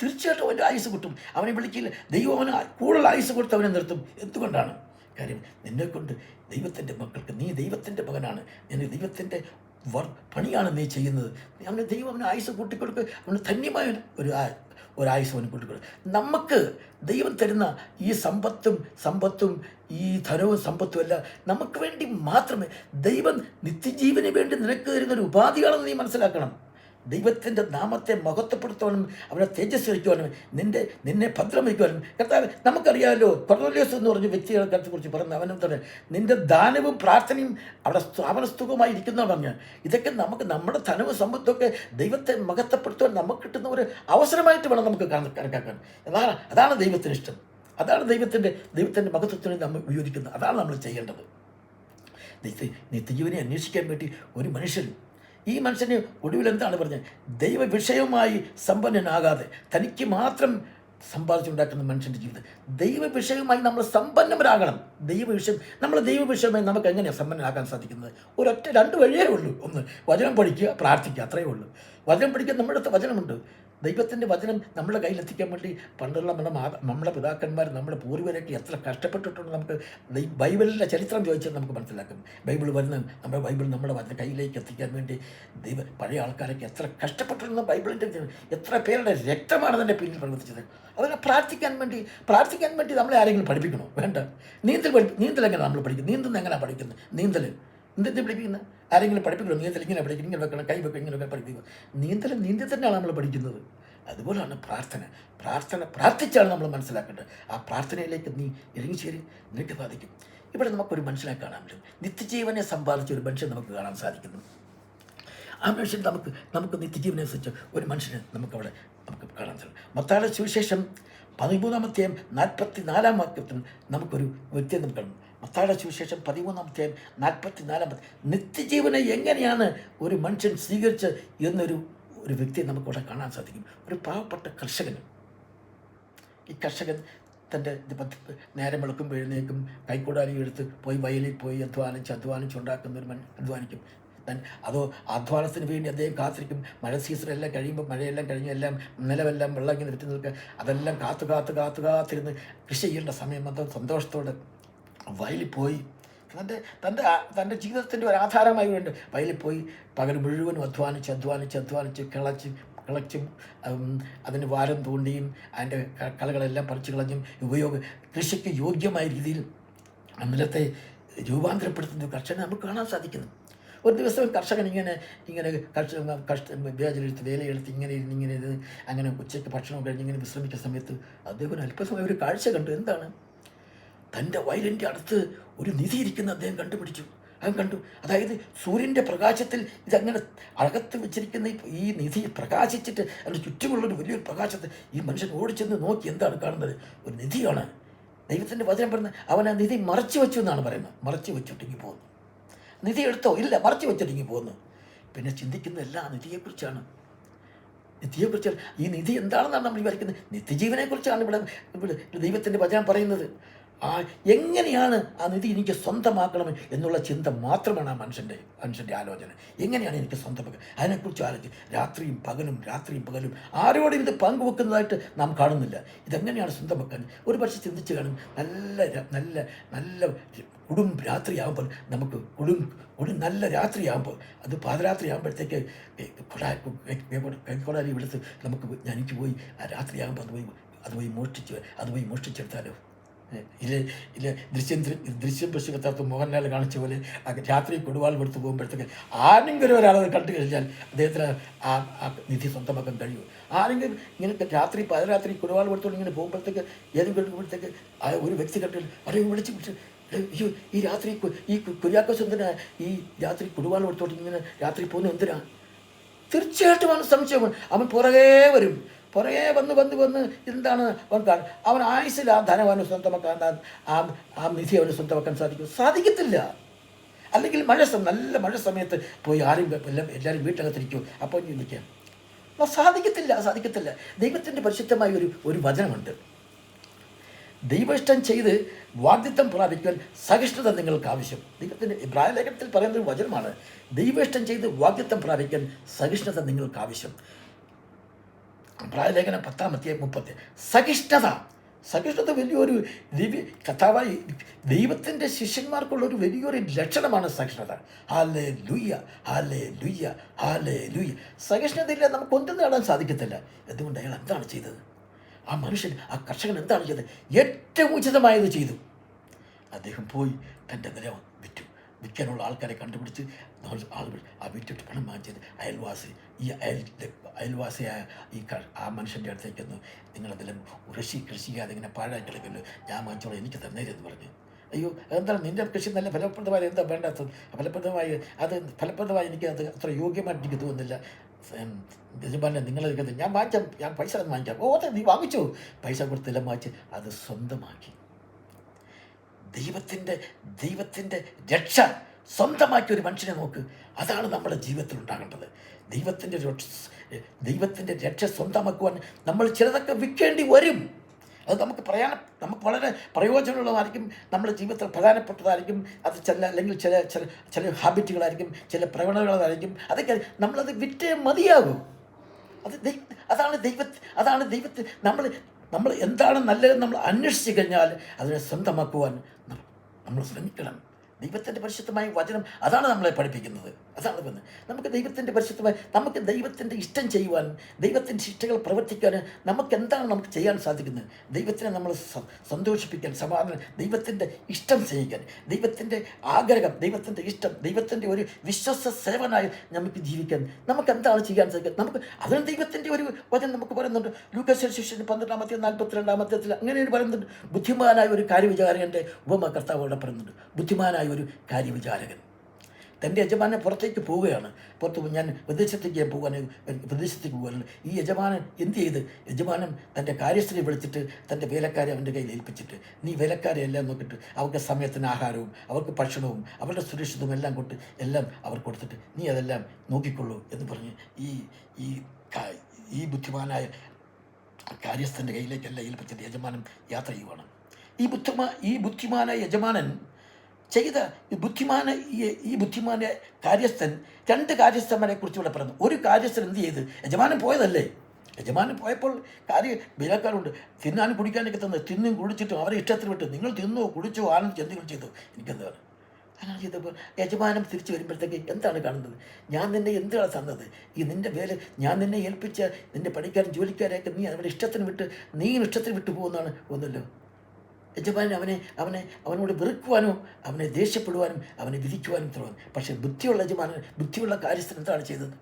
തീർച്ചയായിട്ടും അവൻ്റെ ആയുസ് കിട്ടും. അവനെ വിളിക്കില്ല, ദൈവം അവന് കൂടുതൽ ആയുസ് കൊടുത്ത് അവനെ നിർത്തും. എന്തുകൊണ്ടാണ്? കാര്യം നിന്നെക്കൊണ്ട് ദൈവത്തിൻ്റെ മക്കൾക്ക്, നീ ദൈവത്തിൻ്റെ മകനാണ്, നിന്റെ ദൈവത്തിൻ്റെ പണിയാണ് നീ ചെയ്യുന്നത്. അവന് ദൈവം അവന് ആയുസ് കൂട്ടിക്കൊടുക്കുക, അവന് ധന്യമായ ഒരു ആയുസ് അവന് കൂട്ടിക്കൊടുക്കുക. നമുക്ക് ദൈവം തരുന്ന ഈ സമ്പത്തും ഈ ധനവും സമ്പത്തും എല്ലാം നമുക്ക് വേണ്ടി മാത്രമേ, ദൈവം നിത്യജീവന് വേണ്ടി നിനക്ക് തരുന്നൊരു ഉപാധിയാണെന്ന് നീ മനസ്സിലാക്കണം. ദൈവത്തിൻ്റെ നാമത്തെ മഹത്വപ്പെടുത്തുവാനും അവനെ തേജസ്കരിക്കുവാനും നിന്നെ ഭദ്രമയ്ക്കുവാനും കർത്താവ്, നമുക്കറിയാമല്ലോ കൊർന്നേലിയോസ് എന്ന് പറഞ്ഞ വ്യക്തികളെ കുറിച്ച് പറഞ്ഞ അവനും തന്നെ നിൻ്റെ ദാനവും പ്രാർത്ഥനയും അവിടെ സ്ഥാപനസ്തുകമായി ഇരിക്കുന്നതാണ് പറഞ്ഞാൽ. ഇതൊക്കെ നമ്മുടെ ധനവും സമ്പത്തൊക്കെ ദൈവത്തെ മഹത്വപ്പെടുത്തുവാൻ നമുക്ക് കിട്ടുന്ന ഒരു അവസരമായിട്ട് വേണം നമുക്ക് കണക്കാക്കാൻ. അതാണ് ദൈവത്തിന് ഇഷ്ടം. അതാണ് ദൈവത്തിൻ്റെ മഹത്വത്തിന് നമ്മൾ ഉപയോഗിക്കുന്നത്. അതാണ് നമ്മൾ ചെയ്യേണ്ടത്. നിത്യജീവനെ അന്വേഷിക്കാൻ വേണ്ടി ഒരു മനുഷ്യൻ, ഈ മനുഷ്യന് ഒടുവിൽ എന്താണ് പറഞ്ഞത്? ദൈവ വിഷയവുമായി സമ്പന്നനാകാതെ തനിക്ക് മാത്രം സമ്പാദിച്ചുണ്ടാക്കുന്ന മനുഷ്യൻ്റെ ജീവിതം, ദൈവ വിഷയവുമായി നമ്മൾ സമ്പന്നരാകണം. ദൈവ വിഷയമായി നമുക്ക് എങ്ങനെയാണ് സമ്പന്നനാകാൻ സാധിക്കുന്നത്? ഒരൊറ്റ 2 വഴിയേ ഉള്ളൂ. ഒന്ന്, വചനം പഠിക്കുക, പ്രാർത്ഥിക്കുക, അത്രയേ ഉള്ളൂ. വചനം പഠിക്കാൻ നമ്മുടെ അടുത്ത് വചനമുണ്ട്. ദൈവത്തിൻ്റെ വചനം നമ്മുടെ കയ്യിലെത്തിക്കാൻ വേണ്ടി പണ്ടുള്ള നമ്മുടെ പിതാക്കന്മാർ, നമ്മുടെ പൂർവ്വരൊക്കെ എത്ര കഷ്ടപ്പെട്ടിട്ടുണ്ട്. നമുക്ക് ബൈബിളിൻ്റെ ചരിത്രം ചോദിച്ചാൽ നമുക്ക് മനസ്സിലാക്കും. ബൈബിൾ നമ്മുടെ വചന കയ്യിലേക്ക് എത്തിക്കാൻ വേണ്ടി പഴയ ആൾക്കാരൊക്കെ എത്ര കഷ്ടപ്പെട്ടിരുന്ന ബൈബിളിൻ്റെ എത്ര പേരുടെ രക്തമാണ് അതിൻ്റെ പിന്നിൽ പ്രവർത്തിച്ചത്. അതിനെ പ്രാർത്ഥിക്കാൻ വേണ്ടി നമ്മളെ ആരെങ്കിലും പഠിപ്പിക്കണോ? വേണ്ട. നീന്തൽ എങ്ങനെ നമ്മൾ പഠിക്കും? നീന്തുന്ന എങ്ങനെയാണ് പഠിക്കുന്നത്? നീന്തൽ പഠിപ്പിക്കുന്നത് ആരെങ്കിലും പഠിപ്പിക്കണം? നീന്തൽ ഇങ്ങനെ പഠിക്കും, ഇങ്ങനെ വെക്കണം, കൈ വെക്കണം, ഇങ്ങനെയൊക്കെ പഠിപ്പിക്കുക. നീന്തി തന്നെയാണ് നമ്മൾ പഠിക്കുന്നത്. അതുപോലെയാണ് പ്രാർത്ഥിച്ചാണ് നമ്മൾ മനസ്സിലാക്കേണ്ടത്. ആ പ്രാർത്ഥനയിലേക്ക് നീ ഇറങ്ങിച്ചേരി നിനക്ക് സാധിക്കും. ഇവിടെ നമുക്കൊരു മനുഷ്യനെ കാണാൻ പറ്റും. നിത്യജീവനെ സമ്പാദിച്ച ഒരു മനുഷ്യൻ നമുക്ക് കാണാൻ സാധിക്കുന്നു. ആ മനുഷ്യൻ നമുക്ക് നിത്യജീവനെ അനുസരിച്ച് ഒരു മനുഷ്യനെ നമുക്ക് കാണാൻ സാധിക്കും. മത്തായിയുടെ സുവിശേഷം 13-ാം 44-ാം വാക്യത്തിൽ നമുക്കൊരു വ്യക്തിയെ നമുക്ക് കാണും. മത്തായിയുടെ സുവിശേഷം 13-ാം 44 നിത്യജീവനെ എങ്ങനെയാണ് ഒരു മനുഷ്യൻ സ്വീകരിച്ച് എന്നൊരു വ്യക്തിയെ നമുക്കവിടെ കാണാൻ സാധിക്കും. ഒരു പാവപ്പെട്ട കർഷകൻ. ഈ കർഷകൻ തൻ്റെ നേരം വെളുക്കുമ്പോൾ എഴുന്നേക്കും, കൈക്കൂടാലി എടുത്ത് പോയി വയലിൽ പോയി അധ്വാനിച്ചുണ്ടാക്കുന്ന ഒരു അധ്വാനിക്കും. അതോ അധ്വാനത്തിന് വേണ്ടി അദ്ദേഹം കാത്തിരിക്കും. മഴ സീസണെല്ലാം കഴിയുമ്പോൾ, മഴയെല്ലാം കഴിഞ്ഞ് നിലമെല്ലാം വെള്ളം ഇങ്ങനെ നിർത്തി നിൽക്കുക, അതെല്ലാം കാത്തിരുന്ന് കൃഷി ചെയ്യേണ്ട സമയം അത് സന്തോഷത്തോടെ വയലിൽ പോയി തൻ്റെ ജീവിതത്തിൻ്റെ ഒരു ആധാരമായി വേണ്ട വയലിൽ പോയി പകൽ മുഴുവനും അധ്വാനിച്ച് കിളച്ചും അതിന് വാരം തോണ്ടിയും അതിൻ്റെ കളകളെല്ലാം പറിച്ചു കളഞ്ഞും കൃഷിക്ക് യോഗ്യമായ രീതിയിൽ നിലത്തെ രൂപാന്തരപ്പെടുത്തുന്ന കർഷകനെ നമുക്ക് കാണാൻ സാധിക്കുന്നു. ഒരു ദിവസം കർഷകൻ ഇങ്ങനെ വേലയെടുത്ത് ഇങ്ങനെ ഇരുന്ന് അങ്ങനെ ഉച്ചയ്ക്ക് ഭക്ഷണം കഴിഞ്ഞ് ഇങ്ങനെ വിശ്രമിക്കുന്ന സമയത്ത് അദ്ദേഹം അല്പസമയം ഒരു കാഴ്ച കണ്ടു. എന്താണ്? തൻ്റെ വയലിൻ്റെ അടുത്ത് ഒരു നിധി ഇരിക്കുന്ന അദ്ദേഹം കണ്ടു. അതായത് സൂര്യൻ്റെ പ്രകാശത്തിൽ ഇതങ്ങനെ അകത്ത് വെച്ചിരിക്കുന്ന ഈ നിധി പ്രകാശിച്ചിട്ട് അതിന് ചുറ്റുമുള്ളൊരു വലിയൊരു പ്രകാശത്തിൽ ഈ മനുഷ്യൻ ഓടിച്ചെന്ന് നോക്കി. എന്താണ് കാണുന്നത്? ഒരു നിധിയാണ്. ദൈവത്തിൻ്റെ വചനം പറയുന്നത് അവൻ ആ നിധി മറച്ചു വെച്ചു എന്നാണ് പറയുന്നത്. മറച്ചു വെച്ചിട്ടിങ്ങി പോകുന്നു. നിധി എടുത്തോ? ഇല്ല, മറച്ചു വെച്ചിട്ടിങ്ങി പോകുന്നു. പിന്നെ ചിന്തിക്കുന്ന എല്ലാ നിധിയെക്കുറിച്ചാണ്. ഈ നിധി എന്താണെന്നാണ് നമ്മൾ വിവരിക്കുന്നത്? നിത്യജീവനെക്കുറിച്ചാണ് ഇവിടെ ദൈവത്തിൻ്റെ വചനം പറയുന്നത്. എങ്ങനെയാണ് ആ നിധി എനിക്ക് സ്വന്തമാക്കണം എന്നുള്ള ചിന്ത മാത്രമാണ് ആ മനുഷ്യൻ്റെ ആലോചന. എങ്ങനെയാണ് എനിക്ക് സ്വന്തമാക്കുക? അതിനെക്കുറിച്ച് ആലോചിച്ച് രാത്രിയും പകലും ആരോടും ഇത് പങ്കുവെക്കുന്നതായിട്ട് നാം കാണുന്നില്ല. ഇതെങ്ങനെയാണ് സ്വന്തമാക്കാൻ ഒരു പക്ഷേ ചിന്തിച്ച് കാണും. നല്ല രാത്രിയാകുമ്പോൾ നമുക്ക് നല്ല രാത്രിയാകുമ്പോൾ, അത് പാതിരാത്രിയാകുമ്പോഴത്തേക്ക് കൈക്കോടാലി എടുത്ത് എനിക്ക് പോയി ആ രാത്രിയാകുമ്പോൾ അത് പോയി മോഷ്ടിച്ചെടുത്താലോ? ഇല്ല ദൃശ്യം പുസ്തകത്തകത്ത് മോഹൻലാൽ കാണിച്ച പോലെ രാത്രി കൊടുവാൾ എടുത്ത് പോകുമ്പോഴത്തേക്ക് ആരെങ്കിലും ഒരാളത് കണ്ടു കഴിഞ്ഞാൽ അദ്ദേഹത്തിന് ആ നിധി സ്വന്തമാക്കാൻ കഴിയുമോ? ആരെങ്കിലും ഇങ്ങനെ പാതിരാത്രി കൊടുവാൾ എടുത്തുകൊണ്ട് ഇങ്ങനെ പോകുമ്പോഴത്തേക്ക് ഏതെങ്കിലും എടുക്കുമ്പോഴത്തേക്ക് ആ ഒരു വ്യക്തി കണ്ടിട്ട് അവരെ വിളിച്ച് അയ്യോ, ഈ രാത്രി ഈ കുര്യാക്കോസ് എന്തിനാ ഈ രാത്രി കൊടുവാൾ എടുത്തോട്ട് ഇങ്ങനെ രാത്രി പോകുന്നത് എന്തിനാ? തീർച്ചയായിട്ടും അവൻ സംശയം. അവൻ പുറകെ വന്ന് എന്താണ് അവൻ ആയുസിൽ ആ ധനം അവന് സ്വന്തമാക്കാൻ, ആ നിധി അവന് സ്വന്തമാക്കാൻ സാധിക്കത്തില്ല. അല്ലെങ്കിൽ നല്ല മഴ സമയത്ത് പോയി എല്ലാവരും വീട്ടിനകത്തിരിക്കും. അപ്പോൾ ചിന്തിക്കാം, സാധിക്കത്തില്ല. ദൈവത്തിൻ്റെ പരിശുദ്ധമായ ഒരു വചനമുണ്ട്. ദൈവഇഷ്ടം ചെയ്ത് വാഗ്ദത്തം പ്രാപിക്കാൻ സഹിഷ്ണുത നിങ്ങൾക്ക് ആവശ്യം. ദൈവത്തിൻ്റെ ഇബ്രായ ലേഖനത്തിൽ പറയുന്ന ഒരു വചനമാണ്. ദൈവഇഷ്ടം ചെയ്ത് വാഗ്ദത്തം പ്രാപിക്കാൻ സഹിഷ്ണുത നിങ്ങൾക്ക് ആവശ്യം. ഇബ്രായ ലേഖനം 10-30 സഹിഷ്ണുത സഹിഷ്ണുത വലിയൊരു കഥാവായി ദൈവത്തിൻ്റെ ശിഷ്യന്മാർക്കുള്ളൊരു വലിയൊരു ലക്ഷണമാണ് സഹിഷ്ണുത. ഹാലേ ലൂയ്യ, ഹാലേ ലൂയ്യ, ഹാലേ ലൂയ്യ. സഹിഷ്ണുതയില്ല നമുക്കൊന്നും നേടാൻ സാധിക്കത്തില്ല. എന്തുകൊണ്ട്? അയാൾ എന്താണ് ചെയ്തത്? ആ മനുഷ്യൻ, ആ കർഷകൻ എന്താണ് ചെയ്തത്? ഏറ്റവും ഉചിതമായത് ചെയ്തു. അദ്ദേഹം പോയി തൻ്റെ നില വിറ്റു. വിൽക്കാനുള്ള ആൾക്കാരെ കണ്ടുപിടിച്ച് ആളുകൾ ആ വിറ്റിട്ട് പണം വാങ്ങിച്ചത് അയൽവാസിയായ ആ മനുഷ്യൻ്റെ അടുത്തേക്ക് ഒന്ന് നിങ്ങളതെല്ലാം കൃഷി ചെയ്യാതെ ഇങ്ങനെ പാഴായി കിടക്കല്ലോ, ഞാൻ വാങ്ങിച്ചോളാം, എനിക്ക് തന്നേരെന്ന് പറഞ്ഞു. അയ്യോ, എന്താണ് നിൻ്റെ കൃഷി നല്ല ഫലപ്രദമായി, എന്താ വേണ്ടാത്തത്? ഫലപ്രദമായി എനിക്ക് അത് അത്ര യോഗ്യമായിട്ട് എനിക്ക് തോന്നുന്നില്ല. യജമാനെ നിങ്ങളെടുക്കുന്നത് ഞാൻ പൈസ വാങ്ങിക്കാം. ഓ അതെ, നീ വാങ്ങിച്ചോ. പൈസ കൊടുത്തെല്ലാം വാങ്ങിച്ച് അത് സ്വന്തമാക്കി. ദൈവത്തിൻ്റെ രക്ഷ സ്വന്തമാക്കിയ ഒരു മനുഷ്യനെ നോക്ക്. അതാണ് നമ്മുടെ ജീവിതത്തിൽ ഉണ്ടാകേണ്ടത്. ദൈവത്തിൻ്റെ രക്ഷ സ്വന്തമാക്കുവാൻ നമ്മൾ ചിലതൊക്കെ വിൽക്കേണ്ടി വരും. അത് നമുക്ക് വളരെ പ്രയോജനമുള്ളതായിരിക്കും, നമ്മുടെ ജീവിതത്തിൽ പ്രധാനപ്പെട്ടതായിരിക്കും. അത് അല്ലെങ്കിൽ ചില ഹാബിറ്റുകളായിരിക്കും, ചില പ്രവണതകളായിരിക്കും. അതൊക്കെ നമ്മളത് വിറ്റേ മതിയാകും. അതാണ് ദൈവത്തിൽ നമ്മൾ എന്താണ് നല്ലതെന്ന് നമ്മൾ അന്വേഷിച്ച് കഴിഞ്ഞാൽ അതിനെ സ്വന്തമാക്കുവാൻ നമ്മൾ ശ്രമിക്കണം. ദൈവത്തിൻ്റെ പരിശുദ്ധമായ വചനം അതാണ് നമ്മളെ പഠിപ്പിക്കുന്നത്. അതാണ് വന്ന് നമുക്ക് ദൈവത്തിൻ്റെ ഇഷ്ടം ചെയ്യുവാനും ദൈവത്തിൻ്റെ ഇഷ്ടങ്ങൾ പ്രവർത്തിക്കാനും നമുക്ക് ചെയ്യാൻ സാധിക്കുന്നത്? ദൈവത്തിനെ നമ്മൾ സന്തോഷിപ്പിക്കാൻ, സമാധാനം, ദൈവത്തിൻ്റെ ഇഷ്ടം ചെയ്യിക്കാൻ, ദൈവത്തിൻ്റെ ആഗ്രഹം, ദൈവത്തിൻ്റെ ഇഷ്ടം, ദൈവത്തിൻ്റെ ഒരു വിശ്വസ സേവനായി നമുക്ക് ജീവിക്കാൻ നമുക്ക് എന്താണ് ചെയ്യാൻ സാധിക്കുക? അതിന് ദൈവത്തിൻ്റെ ഒരു വചനം നമുക്ക് പറയുന്നുണ്ട്. ലൂക്കാസ് സുവിശേഷം 12-42 അങ്ങനെ പറയുന്നുണ്ട്. ബുദ്ധിമാനായ ഒരു കാര്യവിചാരകൻ്റെ ഉപമ കർത്താവോടെ പറയുന്നുണ്ട്. ബുദ്ധിമാനായ ഒരു കാര്യവിചാരകൻ തൻ്റെ യജമാനെ പുറത്തേക്ക് പോവുകയാണ്. ഞാൻ വിദേശത്തേക്ക് പോകാൻ ഈ യജമാനൻ എന്ത് ചെയ്ത്? യജമാനൻ തൻ്റെ കാര്യസ്ഥനെ വിളിച്ചിട്ട് തൻ്റെ വേലക്കാരെ അവൻ്റെ കയ്യിൽ ഏൽപ്പിച്ചിട്ട്, നീ വേലക്കാരെ എല്ലാം നോക്കിയിട്ട് അവർക്ക് സമയത്തിന് ആഹാരവും അവർക്ക് ഭക്ഷണവും അവരുടെ സുരക്ഷിതവും എല്ലാം അവർ കൊടുത്തിട്ട് നീ അതെല്ലാം നോക്കിക്കൊള്ളൂ എന്ന് പറഞ്ഞ് ഈ ബുദ്ധിമാനായ കാര്യസ്ഥൻ്റെ കയ്യിലേക്കെല്ലാം ഏൽപ്പിച്ചിട്ട് യജമാനൻ യാത്ര ചെയ്യുവാണ്. ഈ ബുദ്ധിമാനായ യജമാനൻ ചെയ്ത ഈ ബുദ്ധിമാന്റെ കാര്യസ്ഥൻ 2 കാര്യസ്ഥന്മാരെ കുറിച്ച് ഇവിടെ പറഞ്ഞു. ഒരു കാര്യസ്ഥൻ എന്ത് ചെയ്ത്? യജമാനൻ പോയതല്ലേ. യജമാനൻ പോയപ്പോൾ വേലക്കാരുണ്ട് തിന്നാനും കുടിക്കാനൊക്കെ തന്നത്. തിന്നും കുടിച്ചിട്ടും അവരെ ഇഷ്ടത്തിന് വിട്ടു. നിങ്ങൾ തിന്നോ കുടിച്ചോ ആനന്ദിച്ച് എന്തെങ്കിലും ചെയ്തു, എനിക്കെന്താണ്? അങ്ങനെ ചെയ്തപ്പോൾ യജമാനം തിരിച്ചു വരുമ്പോഴത്തേക്ക് എന്താണ് കാണുന്നത്? ഞാൻ നിന്നെ എന്താണ് തന്നത്? ഞാൻ നിന്നെ ഏൽപ്പിച്ച നിന്റെ പണിക്കാരൻ ജോലിക്കാരെയൊക്കെ നീ അവരുടെ ഇഷ്ടത്തിന് വിട്ടു പോകുന്നതാണ് ഒന്നല്ലോ. യജമാനൻ അവനോട് വെറുക്കുവാനോ അവനെ ദേഷ്യപ്പെടുവാനും അവനെ വിധിക്കുവാനും തുടങ്ങും. പക്ഷേ ബുദ്ധിയുള്ള കാര്യസ്ഥൻ എന്താണ് ചെയ്തത്?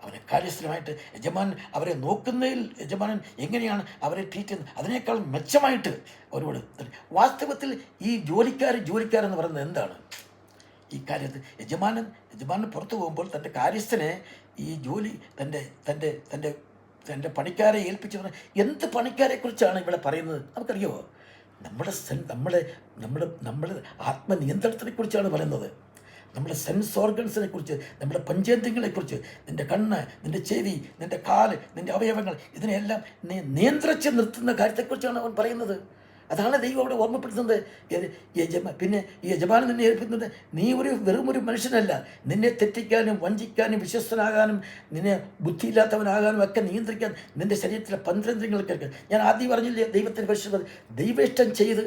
അവനെ കാര്യസ്ഥനുമായിട്ട് യജമാനൻ അവരെ നോക്കുന്നതിൽ യജമാനൻ എങ്ങനെയാണ് അവരെ ട്രീറ്റ് ചെയ്യുന്നത് അതിനേക്കാൾ മെച്ചമായിട്ട് അവരോട്. വാസ്തവത്തിൽ ഈ ജോലിക്കാരെന്ന് പറയുന്നത് എന്താണ്? ഈ കാര്യത്തിൽ യജമാനൻ പുറത്തു പോകുമ്പോൾ തൻ്റെ കാര്യസ്ഥനെ ഈ ജോലി തൻ്റെ പണിക്കാരെ ഏൽപ്പിച്ചു പറഞ്ഞാൽ എന്ത് പണിക്കാരെക്കുറിച്ചാണ് ഇവിടെ പറയുന്നത് നമുക്കറിയാമോ? നമ്മുടെ ആത്മനിയന്ത്രണത്തെക്കുറിച്ചാണ് പറയുന്നത്. നമ്മുടെ സെൻസ് ഓർഗൻസിനെ കുറിച്ച്, നമ്മുടെ പഞ്ചേന്ദ്രിയങ്ങളെക്കുറിച്ച്, നിൻ്റെ കണ്ണ്, നിൻ്റെ ചെവി, നിൻ്റെ കാല്, നിൻ്റെ അവയവങ്ങൾ, ഇതിനെല്ലാം നിയന്ത്രിച്ച് നിർത്തുന്ന കാര്യത്തെക്കുറിച്ചാണ് അവൻ പറയുന്നത്. അതാണ് ദൈവം അവിടെ ഓർമ്മപ്പെടുത്തുന്നത്. പിന്നെ ഈ യജമാനൻ നിന്നെ ഏൽപ്പിക്കുന്നത് നീ വെറും ഒരു മനുഷ്യനല്ല. നിന്നെ തെറ്റിക്കാനും വഞ്ചിക്കാനും വിശ്വസ്തനാകാനും നിന്നെ ബുദ്ധിയില്ലാത്തവനാകാനും ഒക്കെ നിയന്ത്രിക്കാൻ നിൻ്റെ ശരീരത്തിലെ പന്ത്രേന്ദ്രിയങ്ങൾക്കൊക്കെ. ഞാൻ ആദ്യം പറഞ്ഞില്ലേ, ദൈവത്തിന് പരിശുദ്ധ ദൈവേഷ്ടം ചെയ്ത്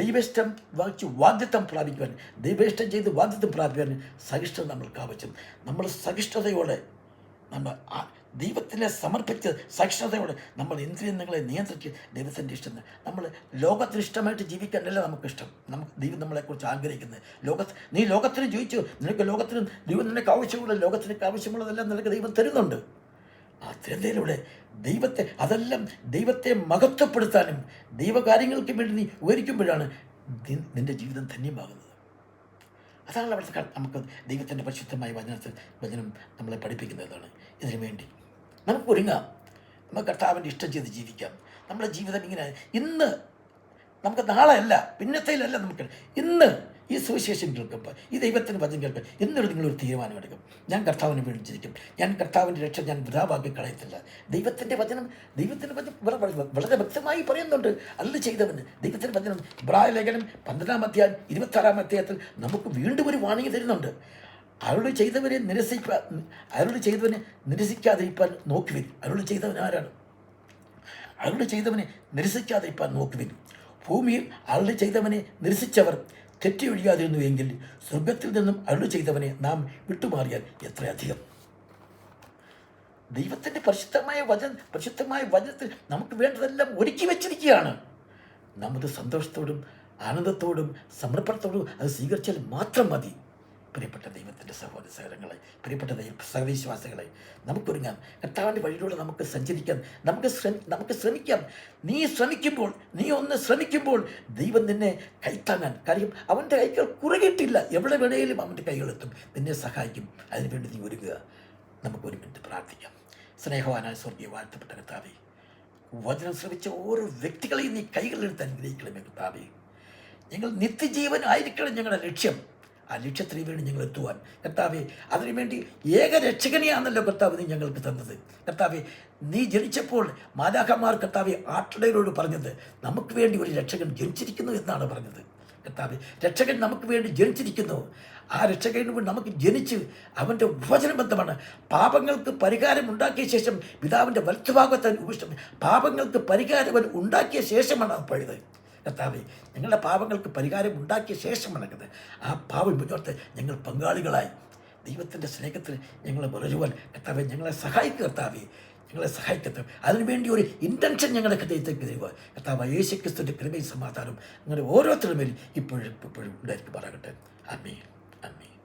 ദൈവേഷ്ടം വാങ്ങിച്ച് വാഗ്ദത്തം പ്രാപിക്കുവാൻ, ദൈവേഷ്ടം ചെയ്ത് വാഗ്ദത്തം പ്രാപിക്കുവാൻ സഹിഷ്ണുത നമ്മൾക്ക് ആവശ്യം. നമ്മൾ സഹിഷ്ണുതയോടെ ദൈവത്തിനെ സമർപ്പിച്ച് സഹിഷ്ണുതയോടെ നമ്മൾ ഇന്ദ്രിയങ്ങളെ നിയന്ത്രിച്ച് ദൈവത്തിൻ്റെ ഇഷ്ടം. നമ്മൾ ലോകത്തിന് ഇഷ്ടമായിട്ട് ജീവിക്കാനല്ല നമുക്കിഷ്ടം. ദൈവം നമ്മളെക്കുറിച്ച് ആഗ്രഹിക്കുന്നത്. നീ ലോകത്തിന് ജീവിച്ചു, ദൈവം നിനക്ക് ആവശ്യമുള്ള ലോകത്തിനൊക്കെ ആവശ്യമുള്ളതെല്ലാം നിനക്ക് ദൈവം തരുന്നുണ്ട്. ആ തരുന്നതിലൂടെ ദൈവത്തെ മഹത്വപ്പെടുത്താനും ദൈവകാര്യങ്ങൾക്ക് വേണ്ടി നീ ഉപകരിക്കുമ്പോഴാണ് നിൻ്റെ ജീവിതം ധന്യമാകുന്നത്. അതാണ് അവിടുത്തെ നമുക്ക് ദൈവത്തിൻ്റെ പരിശുദ്ധമായ വചനം നമ്മളെ പഠിപ്പിക്കുന്നതാണ്. ഇതിനു വേണ്ടി നമുക്ക് ഒരുങ്ങാം. നമുക്ക് കർത്താവിൻ്റെ ഇഷ്ടം ചെയ്ത് ജീവിക്കാം. നമ്മുടെ ജീവിതം ഇങ്ങനെ ഇന്ന് നമുക്ക് നാളെ അല്ല, പിന്നത്തേലല്ല, നമുക്ക് ഇന്ന് ഈ സുവിശേഷം കേൾക്കുമ്പോൾ, ഈ ദൈവത്തിൻ്റെ വചനം കേൾക്കുമ്പോൾ ഇന്നൊരു നിങ്ങളൊരു തീരുമാനമെടുക്കും. ഞാൻ കർത്താവിനെ വിളിച്ചിരിക്കും, ഞാൻ കർത്താവിൻ്റെ രക്ഷ ഞാൻ വൃഥാവാക്കി കളയത്തില്ല. ദൈവത്തിൻ്റെ വചനം വളരെ വ്യക്തമായി പറയുന്നുണ്ട്. അരുളി ചെയ്തവന് ദൈവത്തിൻ്റെ വചനം ഇബ്രായ ലേഖനം 12-ാം അധ്യായം 26-ാം അധ്യായത്തിൽ നമുക്ക് വീണ്ടും ഒരു വാണിംഗ് തരുന്നുണ്ട്. അരുളി ചെയ്തവനെ നിരസിക്കാതിരിക്കാൻ നോക്കുവിൻ. അരുളി ചെയ്തവൻ ആരാണ്? അരുളി ചെയ്തവനെ നിരസിക്കാതിരിപ്പാൻ നോക്കുവിൻ. ഭൂമിയിൽ അരുളി ചെയ്തവനെ നിരസിച്ചവർ തെറ്റിയൊഴിയാതിരുന്നു എങ്കിൽ സ്വർഗത്തിൽ നിന്നും അരുളി ചെയ്തവനെ നാം വിട്ടുമാറിയാൽ എത്രയധികം. ദൈവത്തിൻ്റെ പരിശുദ്ധമായ വചനത്തിൽ നമുക്ക് വേണ്ടതെല്ലാം ഒരുക്കി വെച്ചിരിക്കുകയാണ്. നമ്മുടെ സന്തോഷത്തോടും ആനന്ദത്തോടും സമർപ്പണത്തോടും അത് സ്വീകരിച്ചാൽ മാത്രം മതി. പ്രിയപ്പെട്ട ദൈവത്തിൻ്റെ സഹോദരങ്ങളെ, പ്രിയപ്പെട്ട സഹവിശ്വാസികളെ, നമുക്കൊരുങ്ങാം. കർത്താവിൻ്റെ വഴിയിലൂടെ നമുക്ക് സഞ്ചരിക്കാം, നമുക്ക് ശ്രമിക്കാം. നീ ഒന്ന് ശ്രമിക്കുമ്പോൾ ദൈവം നിന്നെ കൈത്താങ്ങാൻ. കാര്യം അവൻ്റെ കൈകൾ കുറുകിയിട്ടില്ല. എവിടെ വേണേലും അവൻ്റെ കൈകളെത്തും, നിന്നെ സഹായിക്കും. അതിനുവേണ്ടി നീ ഒരുങ്ങുക. നമുക്ക് ഒരു മിനിറ്റ് പ്രാർത്ഥിക്കാം. സ്നേഹവാനായ സ്വർഗീയ വാഴ്ത്തപ്പെട്ട കർത്താവേ, വചനം ശ്രമിച്ച ഓരോ വ്യക്തികളെയും നീ കൈകളിലെടുത്ത് അനുഗ്രഹിക്കണമേ കർത്താവേ. ഞങ്ങൾ നിത്യജീവൻ ആയിരിക്കണം ഞങ്ങളുടെ ലക്ഷ്യം. ആ ലക്ഷ്യത്തിന് വേണ്ടി ഞങ്ങൾ എത്തുവാൻ കർത്താവെ, അതിനുവേണ്ടി ഏകരക്ഷകനെയാണല്ലോ കർത്താവ് നീ ഞങ്ങൾക്ക് തന്നത്. കർത്താവെ, നീ ജനിച്ചപ്പോൾ മാലാഖമാർ കർത്താവെ ആട്ടിടയരോട് പറഞ്ഞത് നമുക്ക് വേണ്ടി ഒരു രക്ഷകൻ ജനിച്ചിരിക്കുന്നു എന്നാണ് പറഞ്ഞത്. കർത്താവെ, രക്ഷകൻ നമുക്ക് വേണ്ടി ജനിച്ചിരിക്കുന്നു. ആ രക്ഷകന് വേണ്ടി നമുക്ക് ജനിച്ച് അവൻ്റെ വചനബന്ധമാണ്. പാപങ്ങൾക്ക് പരിഹാരം ഉണ്ടാക്കിയ ശേഷം പിതാവിൻ്റെ വലത്തുഭാഗത്ത് പാപങ്ങൾക്ക് പരിഹാരം ഉണ്ടാക്കിയ ശേഷമാണ് പഴുത്. കർത്താവെ, ഞങ്ങളുടെ പാപങ്ങൾക്ക് പരിഹാരം ഉണ്ടാക്കിയ ശേഷമാണ് ആ പാപം മുന്നോട്ട് ഞങ്ങൾ പങ്കാളികളായി ദൈവത്തിൻ്റെ സ്നേഹത്തിൽ ഞങ്ങൾ വളരുവാൻ കർത്താവെ ഞങ്ങളെ സഹായിക്കുക. കർത്താവെ, ഞങ്ങളെ സഹായിക്കട്ടെ. അതിനുവേണ്ടി ഒരു ഇൻറ്റൻഷൻ ഞങ്ങളുടെ ഹൃദയത്തേക്ക് തരുക. കർത്താവ് യേശുക്രിസ്തുവിൻ്റെ കൃപയും സമാധാനം നിങ്ങളുടെ ഓരോരുത്തരുടെ മേലും ഇപ്പോഴും ഉണ്ടായിരിക്കും. പറയട്ടെ. ആമേൻ. ആമേൻ.